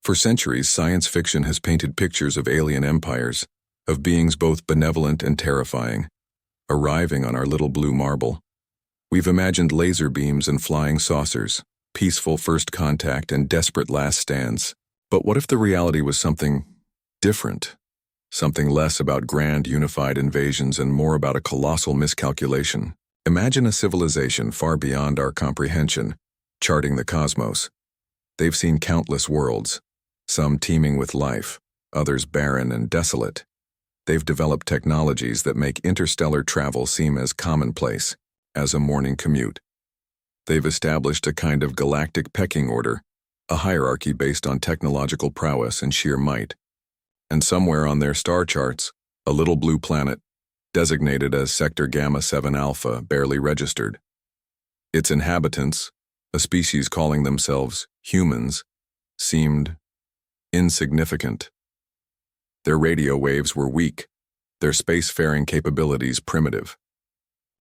For centuries, science fiction has painted pictures of alien empires, of beings both benevolent and terrifying, arriving on our little blue marble. We've imagined laser beams and flying saucers, peaceful first contact and desperate last stands. But what if the reality was something different? Something less about grand unified invasions and more about a colossal miscalculation. Imagine a civilization far beyond our comprehension, charting the cosmos. They've seen countless worlds, some teeming with life, others barren and desolate. They've developed technologies that make interstellar travel seem as commonplace as a morning commute. They've established a kind of galactic pecking order, a hierarchy based on technological prowess and sheer might. And somewhere on their star charts, a little blue planet, designated as Sector Gamma 7 Alpha, barely registered. Its inhabitants, a species calling themselves humans, seemed insignificant. Their radio waves were weak, their spacefaring capabilities primitive.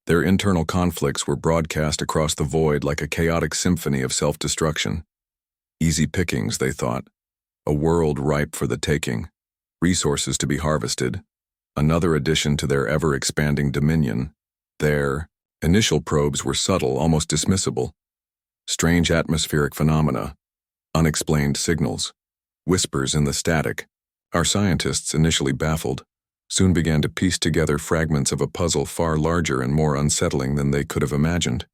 Their internal conflicts were broadcast across the void like a chaotic symphony of self-destruction. Easy pickings, they thought, a world ripe for the taking, resources to be harvested, another addition to their ever-expanding dominion. Their initial probes were subtle, almost dismissible. Strange atmospheric phenomena, unexplained signals, whispers in the static. Our scientists, initially baffled, soon began to piece together fragments of a puzzle far larger and more unsettling than they could have imagined.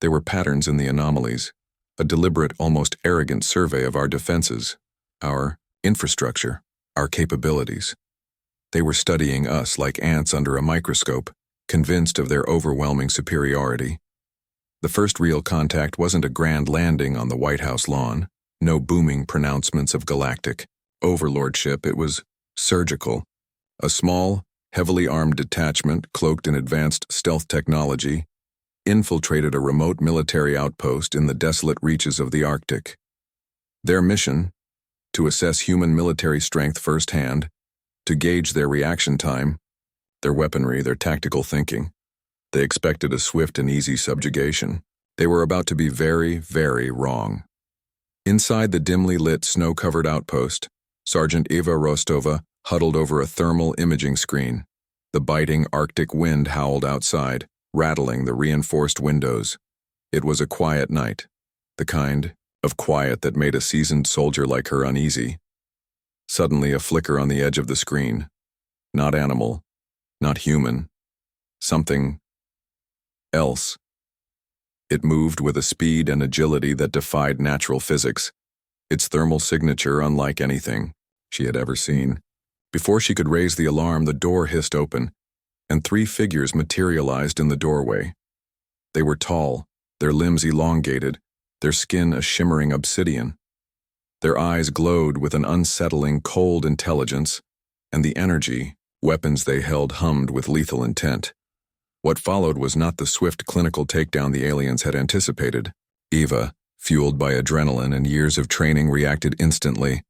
There were patterns in the anomalies, a deliberate, almost arrogant survey of our defenses, our infrastructure, our capabilities. They were studying us like ants under a microscope, convinced of their overwhelming superiority. The first real contact wasn't a grand landing on the White House lawn, no booming pronouncements of galactic overlordship. It was surgical. A small, heavily armed detachment, cloaked in advanced stealth technology, infiltrated a remote military outpost in the desolate reaches of the Arctic. Their mission? To assess human military strength firsthand, to gauge their reaction time, their weaponry, their tactical thinking. They expected a swift and easy subjugation. They were about to be very, very wrong. Inside the dimly lit, snow-covered outpost, Sergeant Eva Rostova huddled over a thermal imaging screen. The biting Arctic wind howled outside, rattling the reinforced windows. It was a quiet night, the kind of quiet that made a seasoned soldier like her uneasy. Suddenly, a flicker on the edge of the screen. Not animal, not human, something else. It moved with a speed and agility that defied natural physics, its thermal signature unlike anything she had ever seen. Before she could raise the alarm, the door hissed open, and 3 figures materialized in the doorway. They were tall, their limbs elongated, their skin a shimmering obsidian. Their eyes glowed with an unsettling, cold intelligence, and the energy, weapons they held hummed with lethal intent. What followed was not the swift clinical takedown the aliens had anticipated. Eva, fueled by adrenaline and years of training, reacted instantly.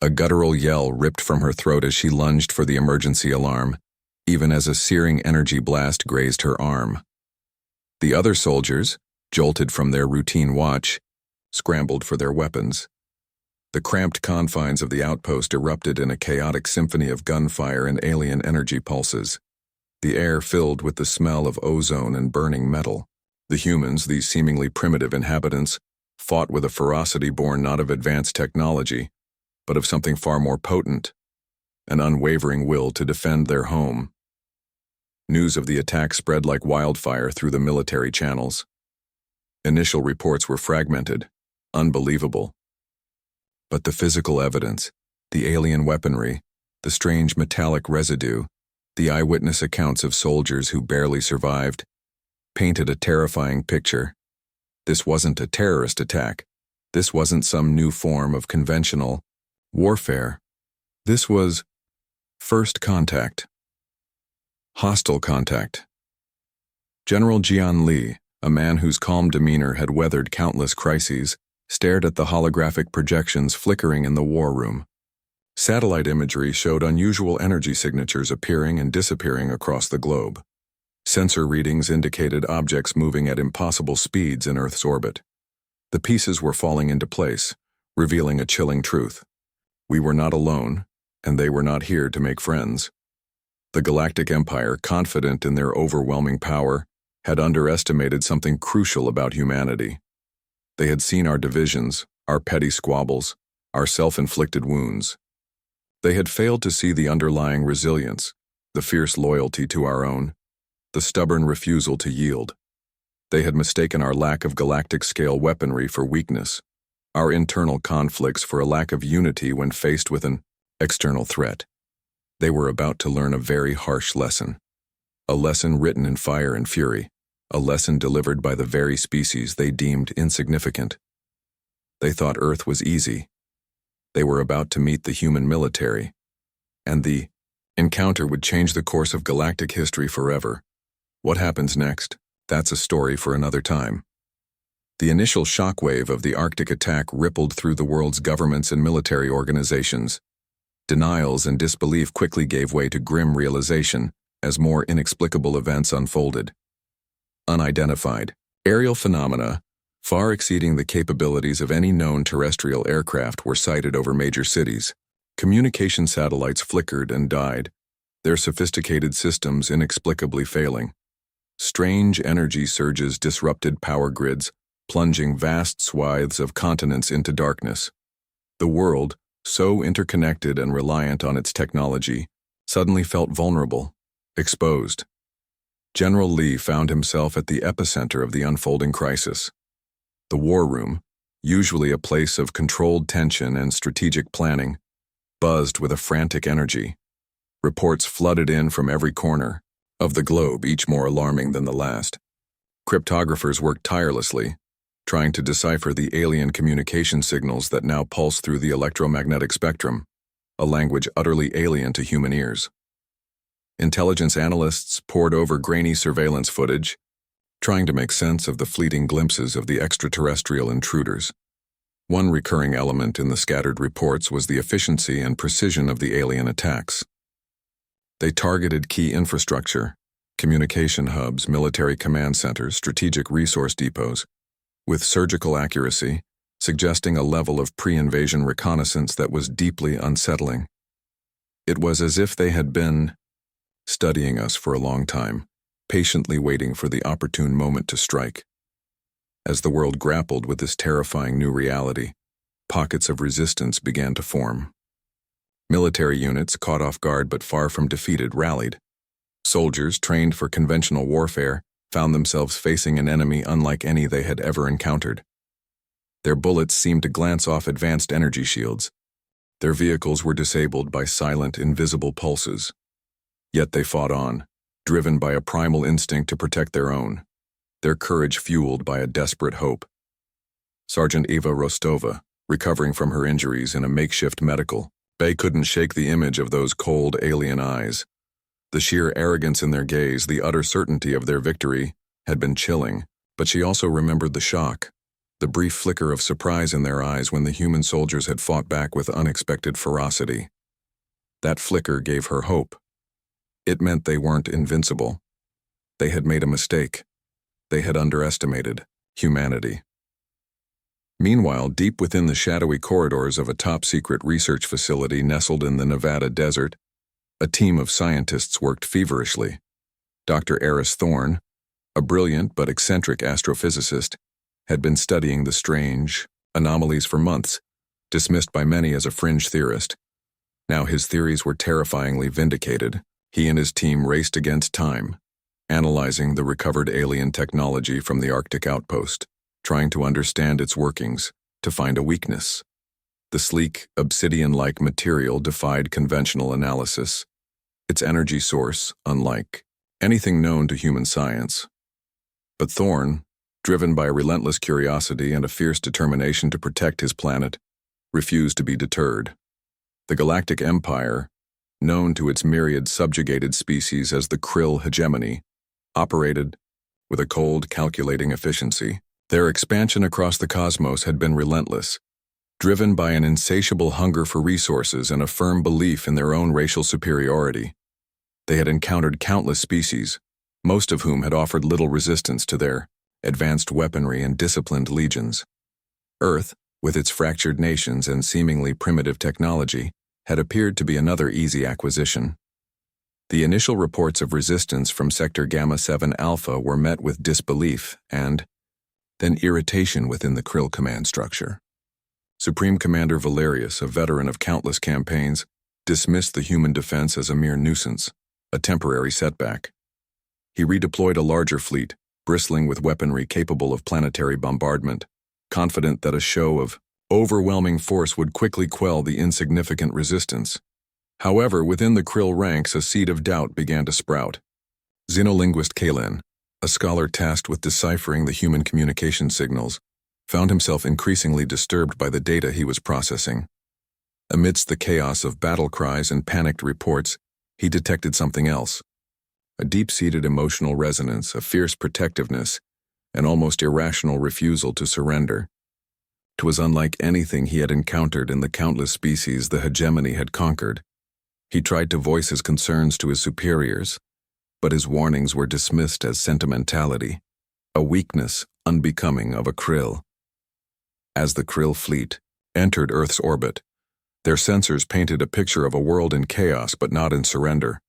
A guttural yell ripped from her throat as she lunged for the emergency alarm, even as a searing energy blast grazed her arm. The other soldiers, jolted from their routine watch, scrambled for their weapons. The cramped confines of the outpost erupted in a chaotic symphony of gunfire and alien energy pulses. The air filled with the smell of ozone and burning metal. The humans, these seemingly primitive inhabitants, fought with a ferocity born not of advanced technology, but of something far more potent, an unwavering will to defend their home. News of the attack spread like wildfire through the military channels. Initial reports were fragmented, unbelievable. But the physical evidence, the alien weaponry, the strange metallic residue, the eyewitness accounts of soldiers who barely survived, painted a terrifying picture. This wasn't a terrorist attack. This wasn't some new form of conventional warfare. This was first contact. Hostile contact. General Jian Li, a man whose calm demeanor had weathered countless crises, stared at the holographic projections flickering in the war room. Satellite imagery showed unusual energy signatures appearing and disappearing across the globe. Sensor readings indicated objects moving at impossible speeds in Earth's orbit. The pieces were falling into place, revealing a chilling truth. We were not alone, and they were not here to make friends. The Galactic Empire, confident in their overwhelming power, had underestimated something crucial about humanity. They had seen our divisions, our petty squabbles, our self-inflicted wounds. They had failed to see the underlying resilience, the fierce loyalty to our own, the stubborn refusal to yield. They had mistaken our lack of galactic-scale weaponry for weakness, our internal conflicts for a lack of unity when faced with an external threat. They were about to learn a very harsh lesson. A lesson written in fire and fury, a lesson delivered by the very species they deemed insignificant. They thought Earth was easy. They were about to meet the human military, and the encounter would change the course of galactic history forever. What happens next? That's a story for another time. The initial shockwave of the Arctic attack rippled through the world's governments and military organizations. Denials and disbelief quickly gave way to grim realization as more inexplicable events unfolded. Unidentified aerial phenomena, far exceeding the capabilities of any known terrestrial aircraft, were sighted over major cities. Communication satellites flickered and died, their sophisticated systems inexplicably failing. Strange energy surges disrupted power grids, plunging vast swathes of continents into darkness. The world, so interconnected and reliant on its technology, suddenly felt vulnerable, exposed. General Lee found himself at the epicenter of the unfolding crisis. The war room, usually a place of controlled tension and strategic planning, buzzed with a frantic energy. Reports flooded in from every corner of the globe, each more alarming than the last. Cryptographers worked tirelessly, trying to decipher the alien communication signals that now pulse through the electromagnetic spectrum, a language utterly alien to human ears. Intelligence analysts pored over grainy surveillance footage, trying to make sense of the fleeting glimpses of the extraterrestrial intruders. One recurring element in the scattered reports was the efficiency and precision of the alien attacks. They targeted key infrastructure, communication hubs, military command centers, strategic resource depots, with surgical accuracy, suggesting a level of pre-invasion reconnaissance that was deeply unsettling. It was as if they had been studying us for a long time, patiently waiting for the opportune moment to strike. As the world grappled with this terrifying new reality, pockets of resistance began to form. Military units, caught off guard but far from defeated, rallied. Soldiers, trained for conventional warfare, found themselves facing an enemy unlike any they had ever encountered. Their bullets seemed to glance off advanced energy shields. Their vehicles were disabled by silent, invisible pulses. Yet they fought on, driven by a primal instinct to protect their own, their courage fueled by a desperate hope. Sergeant Eva Rostova, recovering from her injuries in a makeshift medical bay, couldn't shake the image of those cold, alien eyes. The sheer arrogance in their gaze, the utter certainty of their victory, had been chilling, but she also remembered the shock, the brief flicker of surprise in their eyes when the human soldiers had fought back with unexpected ferocity. That flicker gave her hope. It meant they weren't invincible. They had made a mistake. They had underestimated humanity. Meanwhile, deep within the shadowy corridors of a top-secret research facility nestled in the Nevada desert, a team of scientists worked feverishly. Dr. Eris Thorne, a brilliant but eccentric astrophysicist, had been studying the strange anomalies for months, dismissed by many as a fringe theorist. Now his theories were terrifyingly vindicated. He and his team raced against time, analyzing the recovered alien technology from the Arctic outpost, trying to understand its workings, to find a weakness. The sleek, obsidian-like material defied conventional analysis, its energy source unlike anything known to human science. But Thorne, driven by a relentless curiosity and a fierce determination to protect his planet, refused to be deterred. The Galactic Empire, known to its myriad subjugated species as the Krill hegemony, operated with a cold, calculating efficiency. Their expansion across the cosmos had been relentless, driven by an insatiable hunger for resources and a firm belief in their own racial superiority. They had encountered countless species, most of whom had offered little resistance to their advanced weaponry and disciplined legions. Earth, with its fractured nations and seemingly primitive technology, had appeared to be another easy acquisition. The initial reports of resistance from Sector Gamma 7 Alpha were met with disbelief and then irritation within the Krill command structure. Supreme Commander Valerius, a veteran of countless campaigns, dismissed the human defense as a mere nuisance, a temporary setback. He redeployed a larger fleet, bristling with weaponry capable of planetary bombardment, confident that a show of overwhelming force would quickly quell the insignificant resistance. However, within the Krill ranks, a seed of doubt began to sprout. Xenolinguist Kalen, a scholar tasked with deciphering the human communication signals, found himself increasingly disturbed by the data he was processing. Amidst the chaos of battle cries and panicked reports, he detected something else. A deep-seated emotional resonance, a fierce protectiveness, an almost irrational refusal to surrender. 'Twas unlike anything he had encountered in the countless species the hegemony had conquered. He tried to voice his concerns to his superiors, but his warnings were dismissed as sentimentality, a weakness unbecoming of a Krill. As the Krill fleet entered Earth's orbit, their sensors painted a picture of a world in chaos but not in surrender.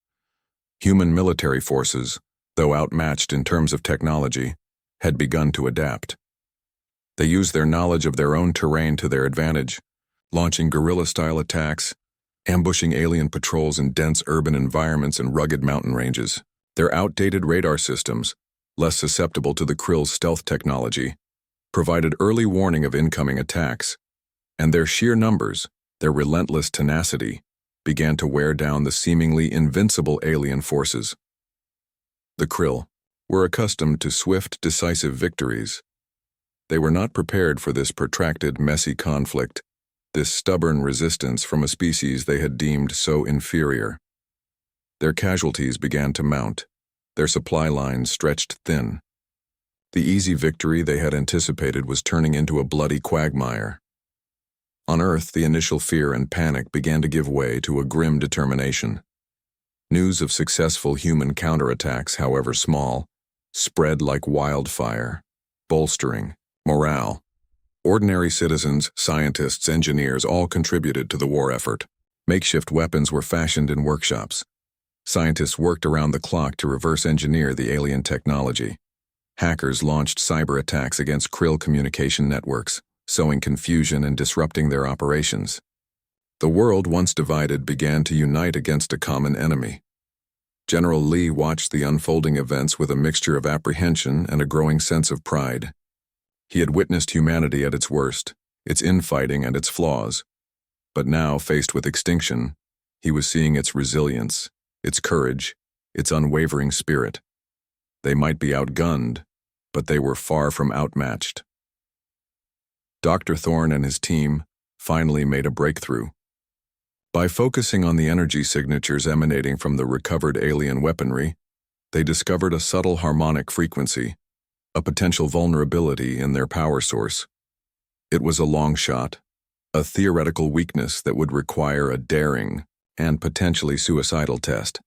Human military forces, though outmatched in terms of technology, had begun to adapt. They used their knowledge of their own terrain to their advantage, launching guerrilla-style attacks, ambushing alien patrols in dense urban environments and rugged mountain ranges. Their outdated radar systems, less susceptible to the Krill's stealth technology, provided early warning of incoming attacks, and their sheer numbers, their relentless tenacity, began to wear down the seemingly invincible alien forces. The Krill were accustomed to swift, decisive victories. They were not prepared for this protracted, messy conflict, this stubborn resistance from a species they had deemed so inferior. Their casualties began to mount, their supply lines stretched thin. The easy victory they had anticipated was turning into a bloody quagmire. On Earth, the initial fear and panic began to give way to a grim determination. News of successful human counterattacks, however small, spread like wildfire, bolstering morale. Ordinary citizens, scientists, engineers all contributed to the war effort. Makeshift weapons were fashioned in workshops. Scientists worked around the clock to reverse engineer the alien technology. Hackers launched cyber attacks against Krill communication networks, sowing confusion and disrupting their operations. The world, once divided, began to unite against a common enemy. General Lee watched the unfolding events with a mixture of apprehension and a growing sense of pride. He had witnessed humanity at its worst, its infighting and its flaws. But now, faced with extinction, he was seeing its resilience, its courage, its unwavering spirit. They might be outgunned, but they were far from outmatched. Dr. Thorne and his team finally made a breakthrough. By focusing on the energy signatures emanating from the recovered alien weaponry, they discovered a subtle harmonic frequency, a potential vulnerability in their power source. It was a long shot, a theoretical weakness that would require a daring and potentially suicidal test.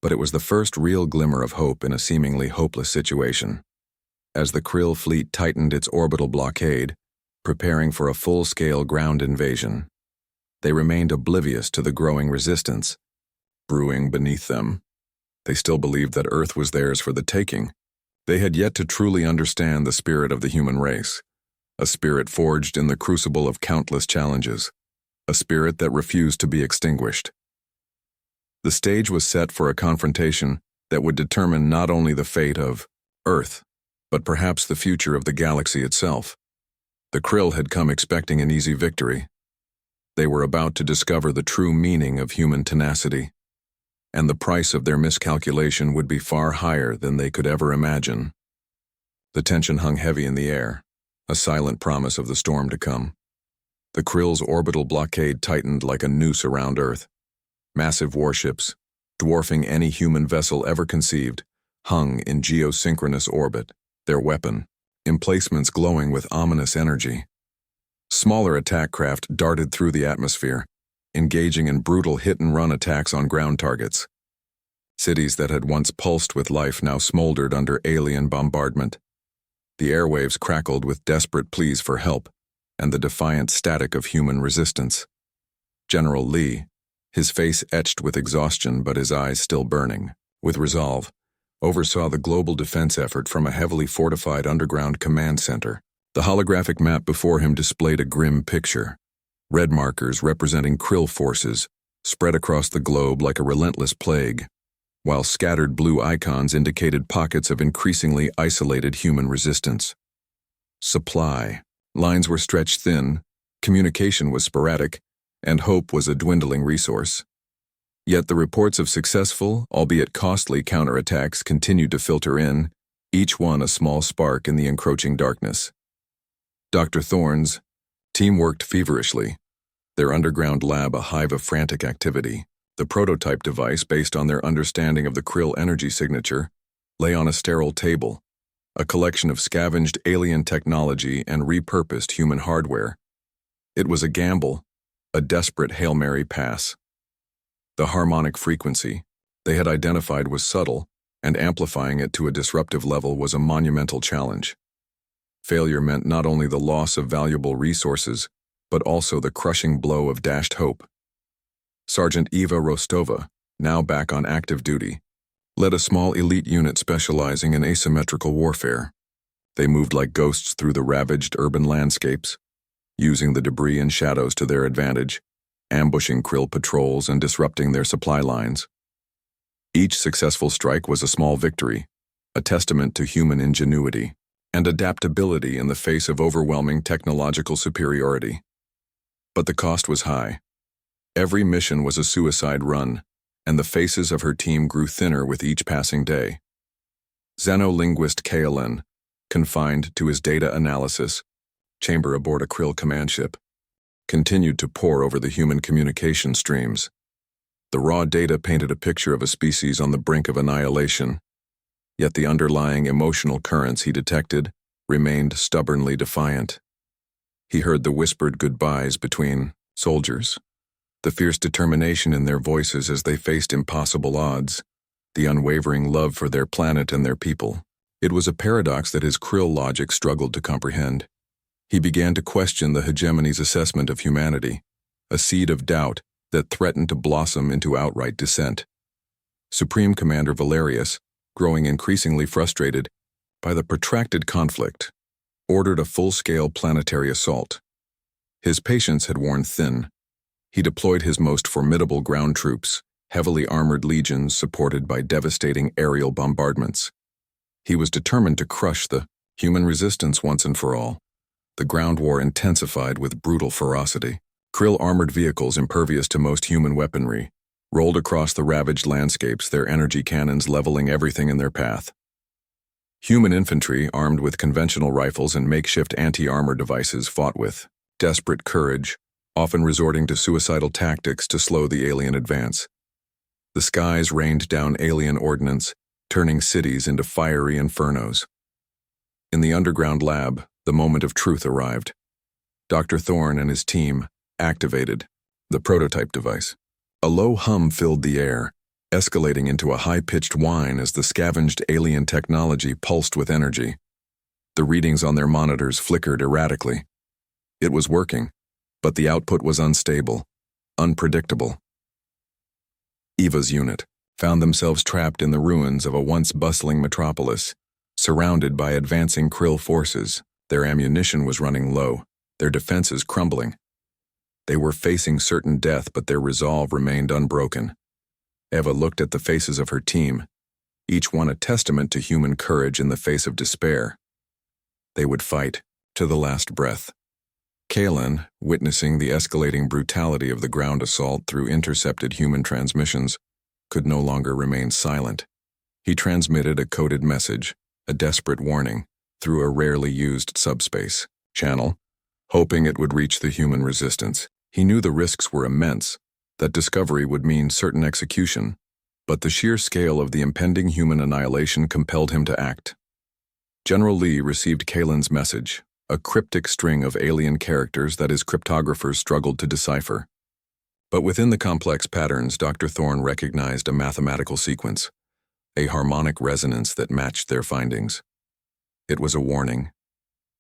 But it was the first real glimmer of hope in a seemingly hopeless situation. As the Krill fleet tightened its orbital blockade, preparing for a full-scale ground invasion, they remained oblivious to the growing resistance brewing beneath them. They still believed that Earth was theirs for the taking. They had yet to truly understand the spirit of the human race, a spirit forged in the crucible of countless challenges, a spirit that refused to be extinguished. The stage was set for a confrontation that would determine not only the fate of Earth, but perhaps the future of the galaxy itself. The Krill had come expecting an easy victory. They were about to discover the true meaning of human tenacity, and the price of their miscalculation would be far higher than they could ever imagine. The tension hung heavy in the air, a silent promise of the storm to come. The Krill's orbital blockade tightened like a noose around Earth. Massive warships, dwarfing any human vessel ever conceived, hung in geosynchronous orbit, their weapon, emplacements glowing with ominous energy. Smaller attack craft darted through the atmosphere, engaging in brutal hit-and-run attacks on ground targets. Cities that had once pulsed with life now smoldered under alien bombardment. The airwaves crackled with desperate pleas for help, and the defiant static of human resistance. General Lee, his face etched with exhaustion but his eyes still burning with resolve, oversaw the global defense effort from a heavily fortified underground command center. The holographic map before him displayed a grim picture. Red markers representing Krill forces spread across the globe like a relentless plague, while scattered blue icons indicated pockets of increasingly isolated human resistance. Supply lines were stretched thin, communication was sporadic, and hope was a dwindling resource. Yet the reports of successful, albeit costly, counterattacks continued to filter in, each one a small spark in the encroaching darkness. Dr. Thorne's team worked feverishly, their underground lab a hive of frantic activity. The prototype device, based on their understanding of the Krill energy signature, lay on a sterile table, a collection of scavenged alien technology and repurposed human hardware. It was a gamble, a desperate Hail Mary pass. The harmonic frequency they had identified was subtle, and amplifying it to a disruptive level was a monumental challenge. Failure meant not only the loss of valuable resources, but also the crushing blow of dashed hope. Sergeant Eva Rostova, now back on active duty, led a small elite unit specializing in asymmetrical warfare. They moved like ghosts through the ravaged urban landscapes, using the debris and shadows to their advantage, ambushing Krill patrols and disrupting their supply lines. Each successful strike was a small victory, a testament to human ingenuity and adaptability in the face of overwhelming technological superiority. But the cost was high. Every mission was a suicide run, and the faces of her team grew thinner with each passing day. Xenolinguist Kaelin, confined to his data analysis chamber aboard a Krill command ship, continued to pore over the human communication streams. The raw data painted a picture of a species on the brink of annihilation, yet the underlying emotional currents he detected remained stubbornly defiant. He heard the whispered goodbyes between soldiers, the fierce determination in their voices as they faced impossible odds, the unwavering love for their planet and their people. It was a paradox that his Krill logic struggled to comprehend. He began to question the hegemony's assessment of humanity, a seed of doubt that threatened to blossom into outright dissent. Supreme Commander Valerius, growing increasingly frustrated by the protracted conflict, ordered a full-scale planetary assault. His patience had worn thin. He deployed his most formidable ground troops, heavily armored legions supported by devastating aerial bombardments. He was determined to crush the human resistance once and for all. The ground war intensified with brutal ferocity. Krill armored vehicles impervious to most human weaponry rolled across the ravaged landscapes, their energy cannons leveling everything in their path. Human infantry, armed with conventional rifles and makeshift anti-armor devices, fought with desperate courage, often resorting to suicidal tactics to slow the alien advance. The skies rained down alien ordnance, turning cities into fiery infernos. In the underground lab, the moment of truth arrived. Dr. Thorne and his team activated the prototype device. A low hum filled the air, escalating into a high-pitched whine as the scavenged alien technology pulsed with energy. The readings on their monitors flickered erratically. It was working, but the output was unstable, unpredictable. Eva's unit found themselves trapped in the ruins of a once bustling metropolis, surrounded by advancing Krill forces. Their ammunition was running low, their defenses crumbling. They were facing certain death, but their resolve remained unbroken. Eva looked at the faces of her team, each one a testament to human courage in the face of despair. They would fight to the last breath. Kaelin, witnessing the escalating brutality of the ground assault through intercepted human transmissions, could no longer remain silent. He transmitted a coded message, a desperate warning, through a rarely used subspace channel, hoping it would reach the human resistance. He knew the risks were immense, that discovery would mean certain execution, but the sheer scale of the impending human annihilation compelled him to act. General Lee received Kaelin's message, a cryptic string of alien characters that his cryptographers struggled to decipher. But within the complex patterns, Dr. Thorne recognized a mathematical sequence, a harmonic resonance that matched their findings. It was a warning,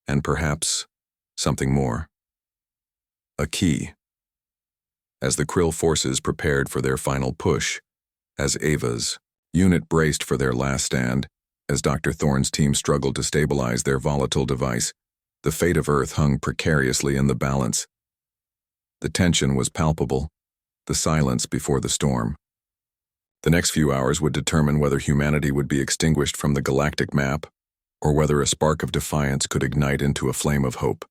and perhaps something more. a key. As the Krill forces prepared for their final push, as Ava's unit braced for their last stand, as Dr. Thorne's team struggled to stabilize their volatile device, the fate of Earth hung precariously in the balance. The tension was palpable, the silence before the storm. The next few hours would determine whether humanity would be extinguished from the galactic map, or whether a spark of defiance could ignite into a flame of hope.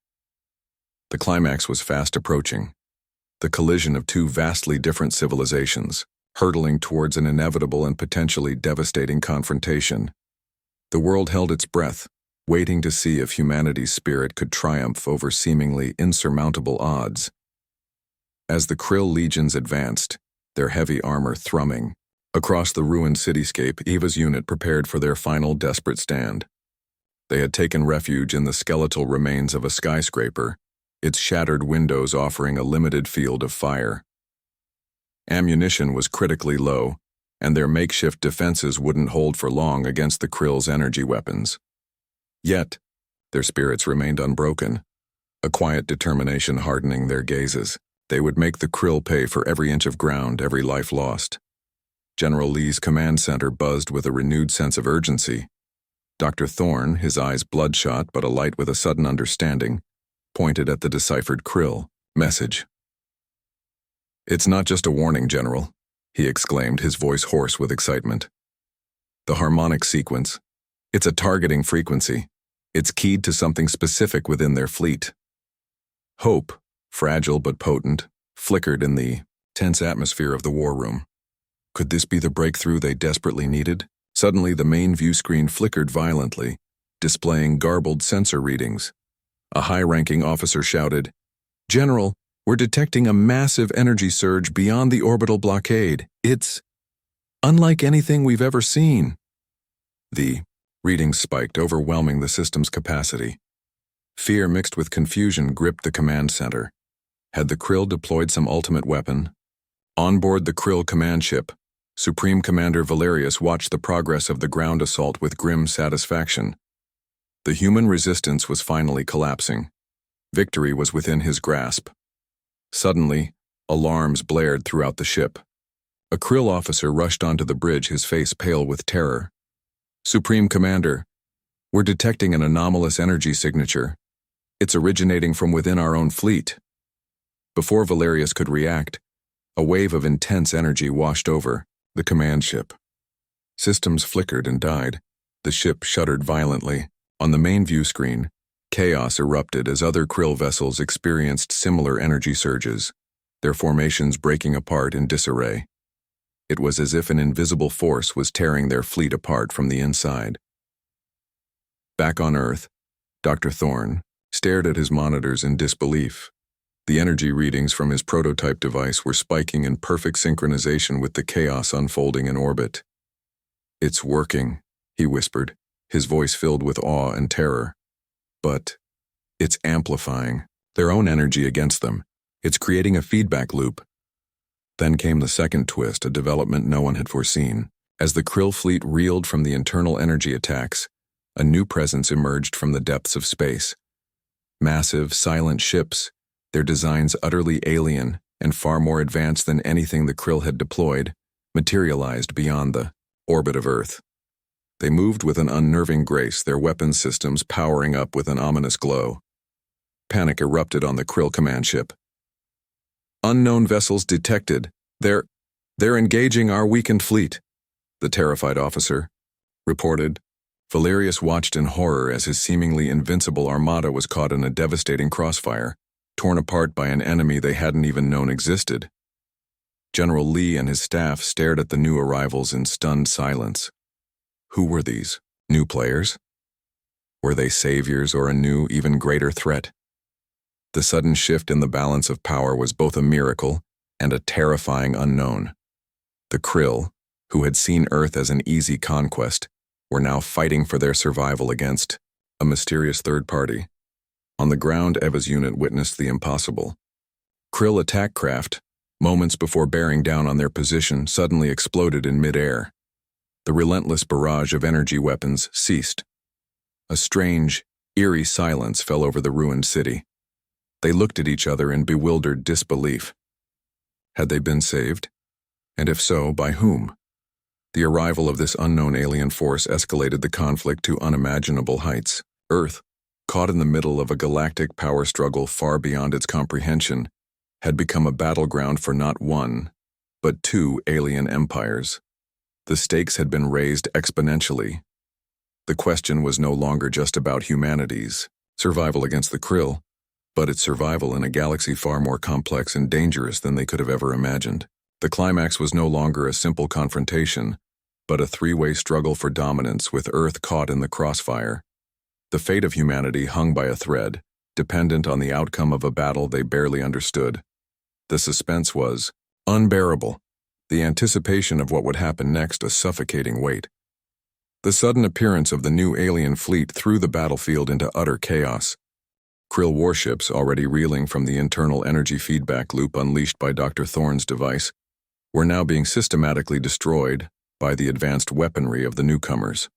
The climax was fast approaching, the collision of two vastly different civilizations, hurtling towards an inevitable and potentially devastating confrontation. The world held its breath, waiting to see if humanity's spirit could triumph over seemingly insurmountable odds. As the Krill legions advanced, their heavy armor thrumming, across the ruined cityscape, Eva's unit prepared for their final desperate stand. They had taken refuge in the skeletal remains of a skyscraper, its shattered windows offering a limited field of fire. Ammunition was critically low, and their makeshift defenses wouldn't hold for long against the Krill's energy weapons. Yet, their spirits remained unbroken, a quiet determination hardening their gazes. They would make the Krill pay for every inch of ground, every life lost. General Lee's command center buzzed with a renewed sense of urgency. Dr. Thorne, his eyes bloodshot but alight with a sudden understanding, pointed at the deciphered Krill message. "It's not just a warning, General," he exclaimed, his voice hoarse with excitement. "The harmonic sequence. It's a targeting frequency. It's keyed to something specific within their fleet." Hope, fragile but potent, flickered in the tense atmosphere of the war room. Could this be the breakthrough they desperately needed? Suddenly, the main view screen flickered violently, displaying garbled sensor readings. A high-ranking officer shouted, "General, we're detecting a massive energy surge beyond the orbital blockade. It's unlike anything we've ever seen." The readings spiked, overwhelming the system's capacity. Fear mixed with confusion gripped the command center. Had the Krill deployed some ultimate weapon? On board the Krill command ship, Supreme Commander Valerius watched the progress of the ground assault with grim satisfaction. The human resistance was finally collapsing. Victory was within his grasp. Suddenly, alarms blared throughout the ship. A Krill officer rushed onto the bridge, his face pale with terror. "Supreme Commander, we're detecting an anomalous energy signature. It's originating from within our own fleet." Before Valerius could react, a wave of intense energy washed over the command ship. Systems flickered and died. The ship shuddered violently. On the main view screen, chaos erupted as other Krill vessels experienced similar energy surges, their formations breaking apart in disarray. It was as if an invisible force was tearing their fleet apart from the inside. Back on Earth, Dr. Thorne stared at his monitors in disbelief. The energy readings from his prototype device were spiking in perfect synchronization with the chaos unfolding in orbit. "It's working," he whispered, his voice filled with awe and terror. "But it's amplifying their own energy against them. It's creating a feedback loop." Then came the second twist, a development no one had foreseen. As the Krill fleet reeled from the internal energy attacks, a new presence emerged from the depths of space. Massive, silent ships, their designs utterly alien and far more advanced than anything the Krill had deployed, materialized beyond the orbit of Earth. They moved with an unnerving grace, their weapons systems powering up with an ominous glow. Panic erupted on the Krill command ship. "Unknown vessels detected. They're engaging our weakened fleet," the terrified officer reported. Valerius watched in horror as his seemingly invincible armada was caught in a devastating crossfire, torn apart by an enemy they hadn't even known existed. General Lee and his staff stared at the new arrivals in stunned silence. Who were these new players? Were they saviors or a new, even greater threat? The sudden shift in the balance of power was both a miracle and a terrifying unknown. The Krill, who had seen Earth as an easy conquest, were now fighting for their survival against a mysterious third party. On the ground, Eva's unit witnessed the impossible. Krill attack craft, moments before bearing down on their position, suddenly exploded in midair. The relentless barrage of energy weapons ceased. A strange, eerie silence fell over the ruined city. They looked at each other in bewildered disbelief. Had they been saved? And if so, by whom? The arrival of this unknown alien force escalated the conflict to unimaginable heights. Earth, caught in the middle of a galactic power struggle far beyond its comprehension, had become a battleground for not one, but two alien empires. The stakes had been raised exponentially. The question was no longer just about humanity's survival against the Krill, but its survival in a galaxy far more complex and dangerous than they could have ever imagined. The climax was no longer a simple confrontation, but a three-way struggle for dominance with Earth caught in the crossfire. The fate of humanity hung by a thread, dependent on the outcome of a battle they barely understood. The suspense was unbearable, the anticipation of what would happen next a suffocating weight. The sudden appearance of the new alien fleet threw the battlefield into utter chaos. Krill warships, already reeling from the internal energy feedback loop unleashed by Dr. Thorne's device, were now being systematically destroyed by the advanced weaponry of the newcomers.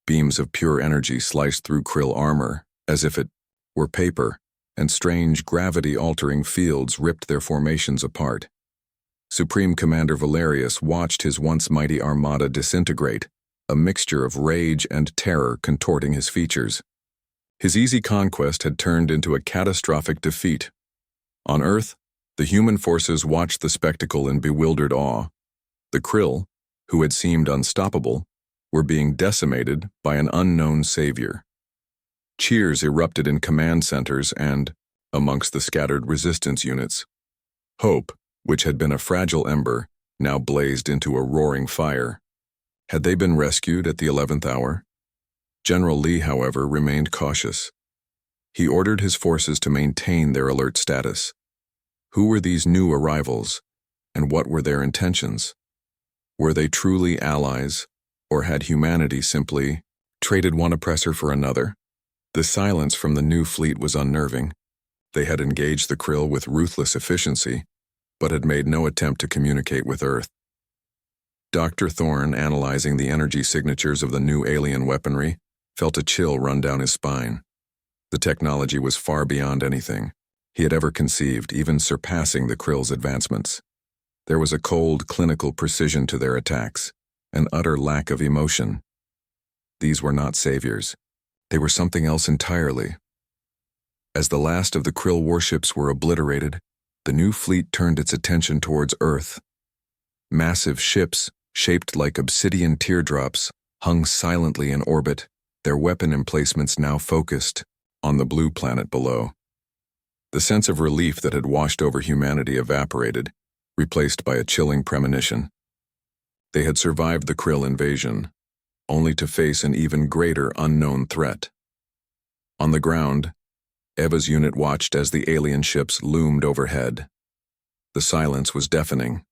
Beams of pure energy sliced through Krill armor, as if it were paper, and strange gravity-altering fields ripped their formations apart. Supreme Commander Valerius watched his once mighty armada disintegrate, a mixture of rage and terror contorting his features. His easy conquest had turned into a catastrophic defeat. On Earth, the human forces watched the spectacle in bewildered awe. The Krill, who had seemed unstoppable, were being decimated by an unknown savior. Cheers erupted in command centers and, amongst the scattered resistance units, hope, which had been a fragile ember, now blazed into a roaring fire. Had they been rescued at the 11th hour? General Lee, however, remained cautious. He ordered his forces to maintain their alert status. Who were these new arrivals, and what were their intentions? Were they truly allies, or had humanity simply traded one oppressor for another? The silence from the new fleet was unnerving. They had engaged the Krill with ruthless efficiency, but had made no attempt to communicate with Earth. Dr. Thorne, analyzing the energy signatures of the new alien weaponry, felt a chill run down his spine. The technology was far beyond anything he had ever conceived, even surpassing the Krill's advancements. There was a cold, clinical precision to their attacks, an utter lack of emotion. These were not saviors. They were something else entirely. As the last of the Krill warships were obliterated, the new fleet turned its attention towards Earth. Massive ships, shaped like obsidian teardrops, hung silently in orbit, their weapon emplacements now focused on the blue planet below. The sense of relief that had washed over humanity evaporated, replaced by a chilling premonition. They had survived the Krill invasion, only to face an even greater unknown threat. On the ground, Eva's unit watched as the alien ships loomed overhead. The silence was deafening,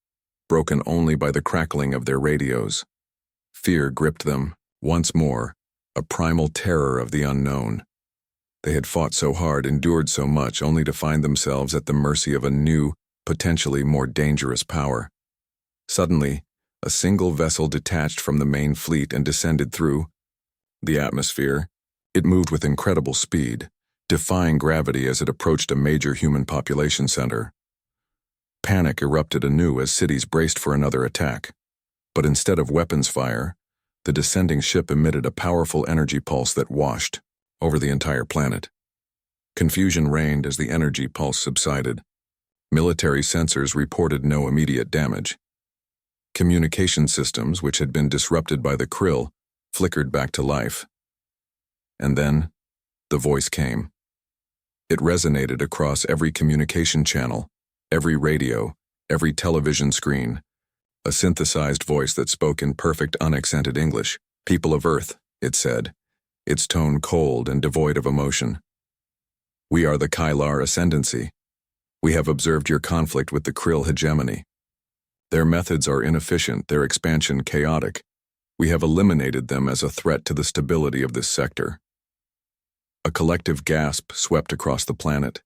broken only by the crackling of their radios. Fear gripped them, once more, a primal terror of the unknown. They had fought so hard, endured so much, only to find themselves at the mercy of a new, potentially more dangerous power. Suddenly, a single vessel detached from the main fleet and descended through the atmosphere. It moved with incredible speed, defying gravity as it approached a major human population center. Panic erupted anew as cities braced for another attack. But instead of weapons fire, the descending ship emitted a powerful energy pulse that washed over the entire planet. Confusion reigned as the energy pulse subsided. Military sensors reported no immediate damage. Communication systems, which had been disrupted by the Krill, flickered back to life. And then, the voice came. It resonated across every communication channel, every radio, every television screen. A synthesized voice that spoke in perfect unaccented English. "People of Earth," it said, its tone cold and devoid of emotion. "We are the Kylar Ascendancy. We have observed your conflict with the Krill hegemony. Their methods are inefficient, their expansion chaotic. We have eliminated them as a threat to the stability of this sector." A collective gasp swept across the planet.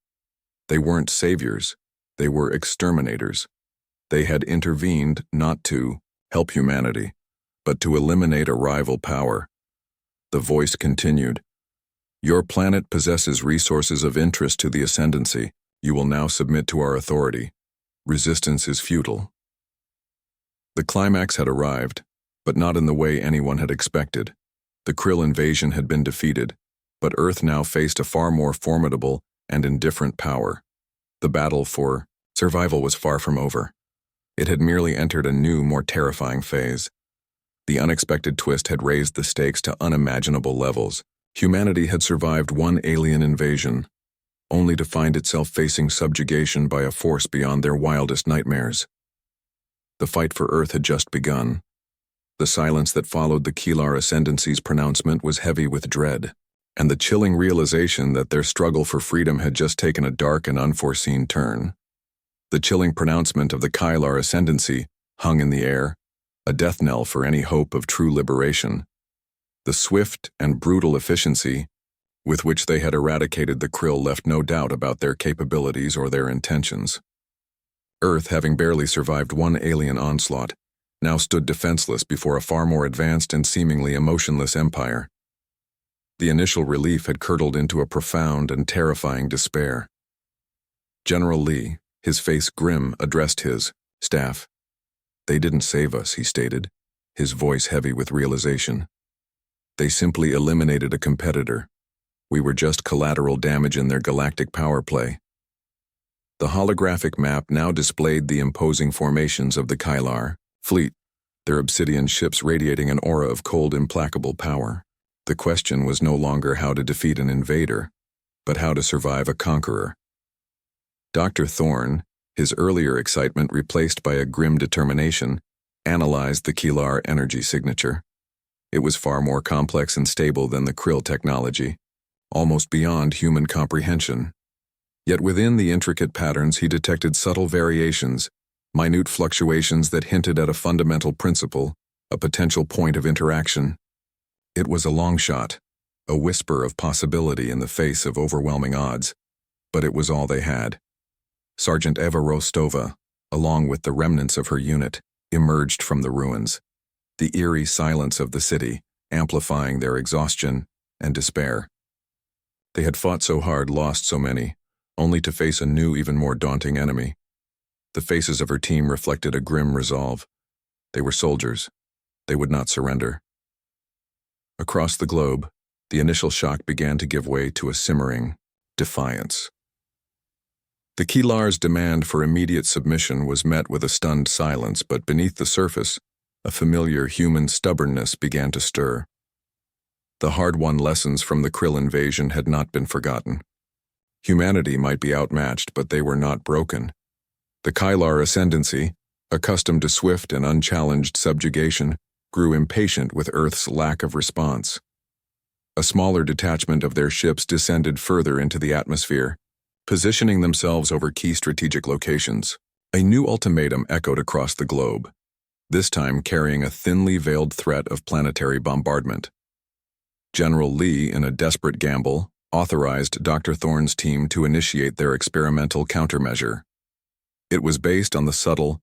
They weren't saviors, they were exterminators. They had intervened not to help humanity, but to eliminate a rival power. The voice continued. Your planet possesses resources of interest to the Ascendancy. You will now submit to our authority. Resistance is futile. The climax had arrived, but not in the way anyone had expected. The Krill invasion had been defeated, but Earth now faced a far more formidable and indifferent power. The battle for survival was far from over. It had merely entered a new, more terrifying phase. The unexpected twist had raised the stakes to unimaginable levels. Humanity had survived one alien invasion, only to find itself facing subjugation by a force beyond their wildest nightmares. The fight for Earth had just begun. The silence that followed the Keelar Ascendancy's pronouncement was heavy with dread, and the chilling realization that their struggle for freedom had just taken a dark and unforeseen turn. The chilling pronouncement of the Keelar Ascendancy hung in the air, a death knell for any hope of true liberation. The swift and brutal efficiency with which they had eradicated the Krill left no doubt about their capabilities or their intentions. Earth, having barely survived one alien onslaught, now stood defenseless before a far more advanced and seemingly emotionless empire. The initial relief had curdled into a profound and terrifying despair. General Lee, his face grim, addressed his staff. "They didn't save us," he stated, his voice heavy with realization. "They simply eliminated a competitor. We were just collateral damage in their galactic power play." The holographic map now displayed the imposing formations of the Keelar fleet, their obsidian ships radiating an aura of cold, implacable power. The question was no longer how to defeat an invader, but how to survive a conqueror. Dr. Thorne, his earlier excitement replaced by a grim determination, analyzed the Keelar energy signature. It was far more complex and stable than the Krill technology, almost beyond human comprehension. Yet within the intricate patterns he detected subtle variations, minute fluctuations that hinted at a fundamental principle, a potential point of interaction. It was a long shot, a whisper of possibility in the face of overwhelming odds, but it was all they had. Sergeant Eva Rostova, along with the remnants of her unit, emerged from the ruins, the eerie silence of the city amplifying their exhaustion and despair. They had fought so hard, lost so many, only to face a new, even more daunting enemy. The faces of her team reflected a grim resolve. They were soldiers. They would not surrender. Across the globe, the initial shock began to give way to a simmering defiance. The Keelar's demand for immediate submission was met with a stunned silence, but beneath the surface, a familiar human stubbornness began to stir. The hard-won lessons from the Krill invasion had not been forgotten. Humanity might be outmatched, but they were not broken. The Keelar Ascendancy, accustomed to swift and unchallenged subjugation, grew impatient with Earth's lack of response. A smaller detachment of their ships descended further into the atmosphere, positioning themselves over key strategic locations. A new ultimatum echoed across the globe, this time carrying a thinly veiled threat of planetary bombardment. General Lee, in a desperate gamble, authorized Dr. Thorne's team to initiate their experimental countermeasure. It was based on the subtle,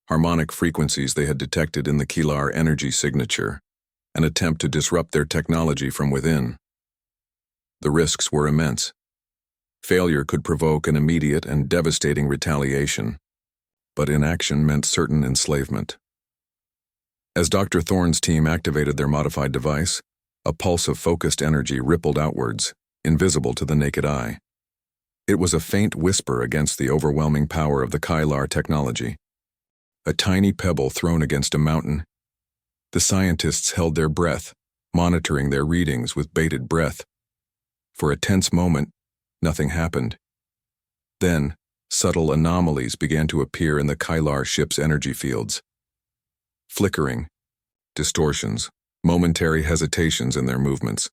harmonic frequencies they had detected in the Keelar energy signature, an attempt to disrupt their technology from within. The risks were immense. Failure could provoke an immediate and devastating retaliation, but inaction meant certain enslavement. As Dr. Thorne's team activated their modified device, a pulse of focused energy rippled outwards, invisible to the naked eye. It was a faint whisper against the overwhelming power of the Keelar technology. A tiny pebble thrown against a mountain. The scientists held their breath, monitoring their readings with bated breath. For a tense moment, nothing happened. Then, subtle anomalies began to appear in the Keelar ship's energy fields. Flickering, distortions, momentary hesitations in their movements.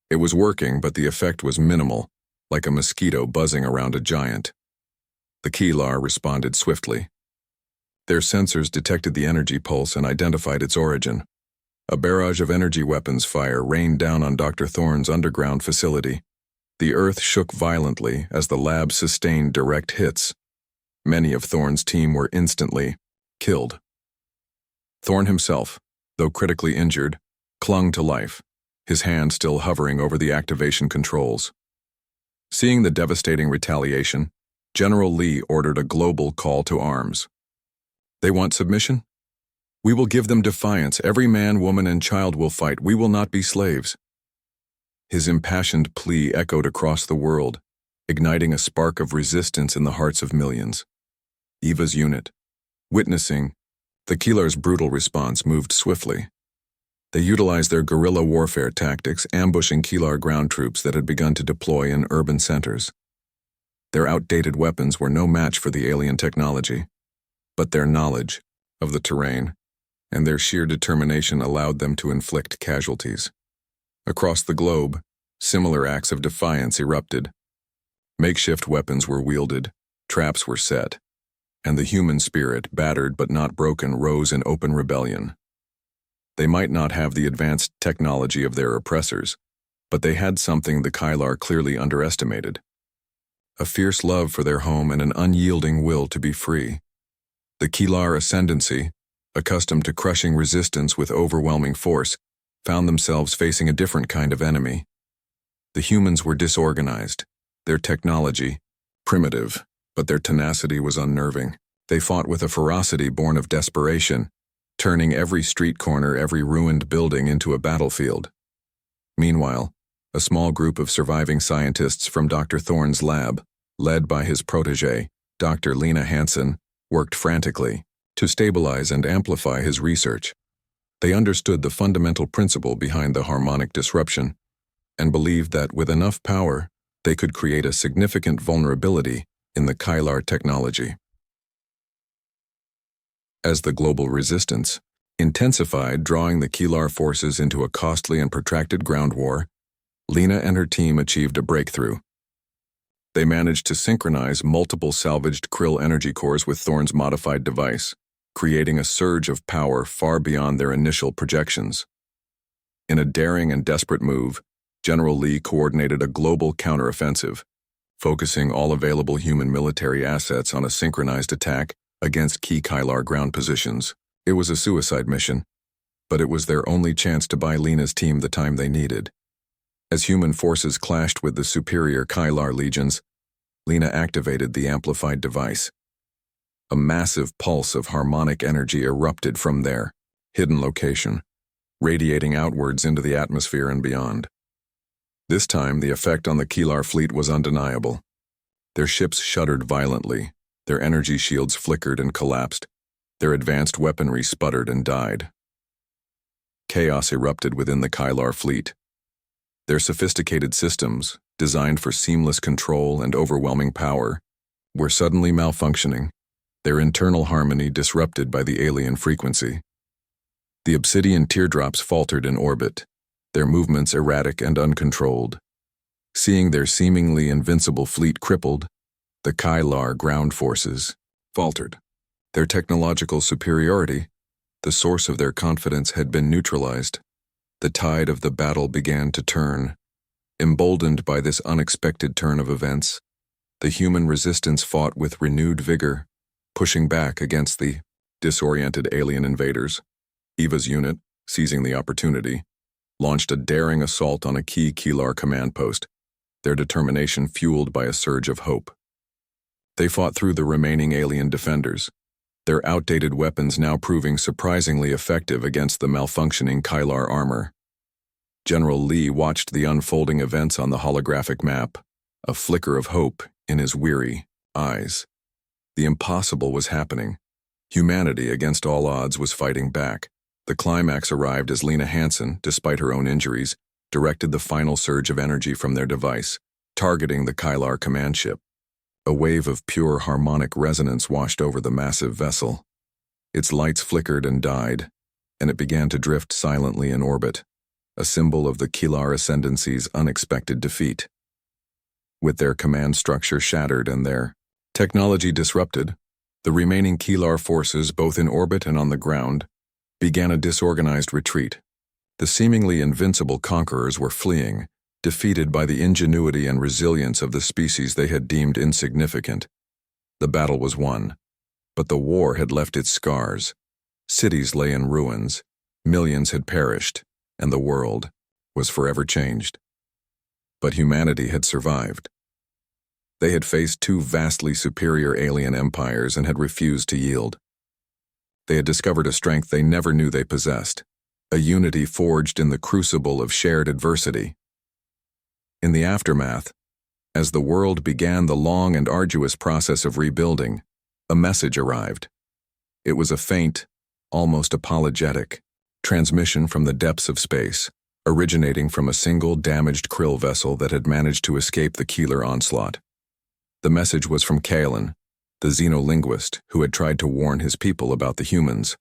It was working, but the effect was minimal, like a mosquito buzzing around a giant. The Keelar responded swiftly. Their sensors detected the energy pulse and identified its origin. A barrage of energy weapons fire rained down on Dr. Thorne's underground facility. The earth shook violently as the lab sustained direct hits. Many of Thorne's team were instantly killed. Thorne himself, though critically injured, clung to life, his hand still hovering over the activation controls. Seeing the devastating retaliation, General Lee ordered a global call to arms. They want submission? We will give them defiance. Every man, woman, and child will fight. We will not be slaves. His impassioned plea echoed across the world, igniting a spark of resistance in the hearts of millions. Eva's unit, witnessing the Killar's brutal response, moved swiftly. They utilized their guerrilla warfare tactics, ambushing Killar ground troops that had begun to deploy in urban centers. Their outdated weapons were no match for the alien technology, but their knowledge of the terrain and their sheer determination allowed them to inflict casualties. Across the globe, similar acts of defiance erupted. Makeshift weapons were wielded, traps were set, and the human spirit, battered but not broken, rose in open rebellion. They might not have the advanced technology of their oppressors, but they had something the Killar clearly underestimated: a fierce love for their home and an unyielding will to be free. The Killar ascendancy, accustomed to crushing resistance with overwhelming force, found themselves facing a different kind of enemy. The humans were disorganized, their technology primitive, but their tenacity was unnerving. They fought with a ferocity born of desperation, turning every street corner, every ruined building into a battlefield. Meanwhile, a small group of surviving scientists from Dr. Thorne's lab, led by his protégé, Dr. Lena Hansen, worked frantically to stabilize and amplify his research. They understood the fundamental principle behind the harmonic disruption and believed that with enough power, they could create a significant vulnerability in the Killar technology. As the global resistance intensified, drawing the Killar forces into a costly and protracted ground war, Lena and her team achieved a breakthrough. They managed to synchronize multiple salvaged Krill energy cores with Thorne's modified device, creating a surge of power far beyond their initial projections. In a daring and desperate move, General Lee coordinated a global counteroffensive, focusing all available human military assets on a synchronized attack against key Killar ground positions. It was a suicide mission, but it was their only chance to buy Lena's team the time they needed. As human forces clashed with the superior Killar legions, Lena activated the amplified device. A massive pulse of harmonic energy erupted from their hidden location, radiating outwards into the atmosphere and beyond. This time, the effect on the Killar fleet was undeniable. Their ships shuddered violently, their energy shields flickered and collapsed, their advanced weaponry sputtered and died. Chaos erupted within the Killar fleet. Their sophisticated systems, designed for seamless control and overwhelming power, were suddenly malfunctioning, their internal harmony disrupted by the alien frequency. The obsidian teardrops faltered in orbit, their movements erratic and uncontrolled. Seeing their seemingly invincible fleet crippled, the Killar ground forces faltered. Their technological superiority, the source of their confidence, had been neutralized. The tide of the battle began to turn. Emboldened by this unexpected turn of events, the human resistance fought with renewed vigor, pushing back against the disoriented alien invaders. Eva's unit, seizing the opportunity, launched a daring assault on a key Killar command post, their determination fueled by a surge of hope. They fought through the remaining alien defenders, their outdated weapons now proving surprisingly effective against the malfunctioning Killar armor. General Lee watched the unfolding events on the holographic map, a flicker of hope in his weary eyes. The impossible was happening. Humanity, against all odds, was fighting back. The climax arrived as Lena Hansen, despite her own injuries, directed the final surge of energy from their device, targeting the Killar command ship. A wave of pure harmonic resonance washed over the massive vessel. Its lights flickered and died, and it began to drift silently in orbit, a symbol of the Killar ascendancy's unexpected defeat. With their command structure shattered and their technology disrupted, the remaining Killar forces, both in orbit and on the ground, began a disorganized retreat. The seemingly invincible conquerors were fleeing, defeated by the ingenuity and resilience of the species they had deemed insignificant. The battle was won, but the war had left its scars. Cities lay in ruins, millions had perished, and the world, was forever changed. But humanity had survived. They had faced two vastly superior alien empires and had refused to yield. They had discovered a strength they never knew they possessed, a unity forged in the crucible of shared adversity. In the aftermath, as the world began the long and arduous process of rebuilding, a message arrived. It was a faint, almost apologetic, transmission from the depths of space, originating from a single damaged krill vessel that had managed to escape the Keeler onslaught. The message was from Kalen, the xenolinguist who had tried to warn his people about the humans.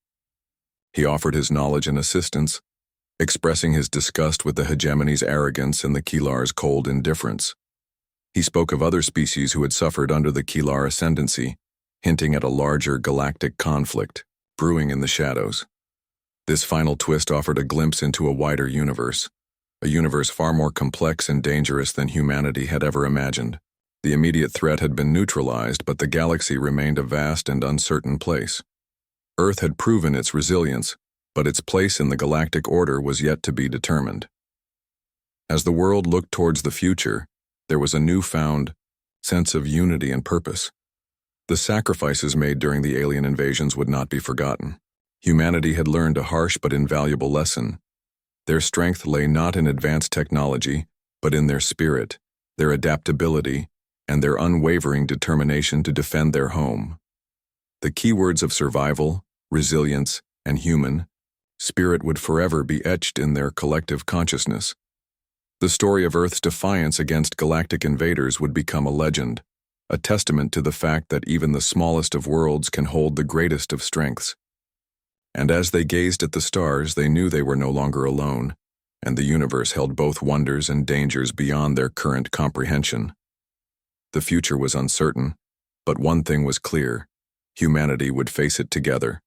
He offered his knowledge and assistance, expressing his disgust with the hegemony's arrogance and the Keelar's cold indifference. He spoke of other species who had suffered under the Keelar ascendancy, hinting at a larger galactic conflict brewing in the shadows. This final twist offered a glimpse into a wider universe, a universe far more complex and dangerous than humanity had ever imagined. The immediate threat had been neutralized, but the galaxy remained a vast and uncertain place. Earth had proven its resilience, but its place in the galactic order was yet to be determined. As the world looked towards the future, there was a newfound sense of unity and purpose. The sacrifices made during the alien invasions would not be forgotten. Humanity had learned a harsh but invaluable lesson. Their strength lay not in advanced technology, but in their spirit, their adaptability, and their unwavering determination to defend their home. The keywords of survival, resilience, and human spirit would forever be etched in their collective consciousness. The story of Earth's defiance against galactic invaders would become a legend, a testament to the fact that even the smallest of worlds can hold the greatest of strengths. And as they gazed at the stars, they knew they were no longer alone, and the universe held both wonders and dangers beyond their current comprehension. The future was uncertain, but one thing was clear: humanity would face it together.